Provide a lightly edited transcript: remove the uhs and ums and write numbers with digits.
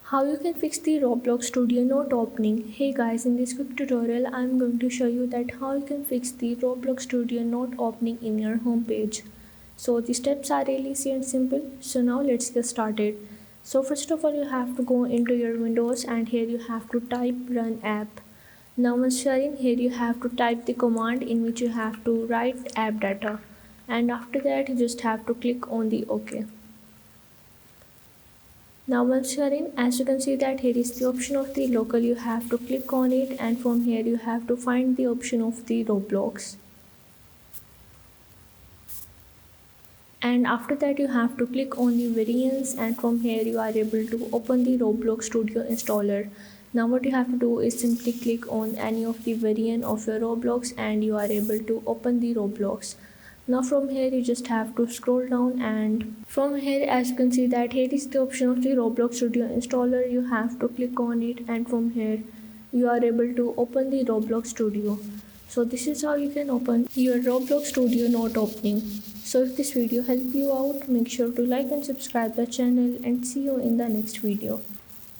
How you can fix the Roblox Studio not opening. Hey guys, in this quick tutorial I'm going to show you that how you can fix the Roblox Studio not opening in your home page. So the steps are really easy and simple. So now let's get started. So first of all you have to go into your Windows and here you have to type run app. Now once you are in here you have to type the command in which you have to write app data, and after that you just have to click on the OK. Now once you are in, as you can see that here is the option of the local, you have to click on it, and from here you have to find the option of the Roblox. And after that you have to click on the variants, and from here you are able to open the Roblox Studio installer. Now what you have to do is simply click on any of the variant of your Roblox and you are able to open the Roblox. Now from here you just have to scroll down, and from here as you can see that here is the option of the Roblox Studio installer. You have to click on it, and from here you are able to open the Roblox Studio. So this is how you can open your Roblox Studio not opening. So if this video helped you out, make sure to like and subscribe the channel, and see you in the next video.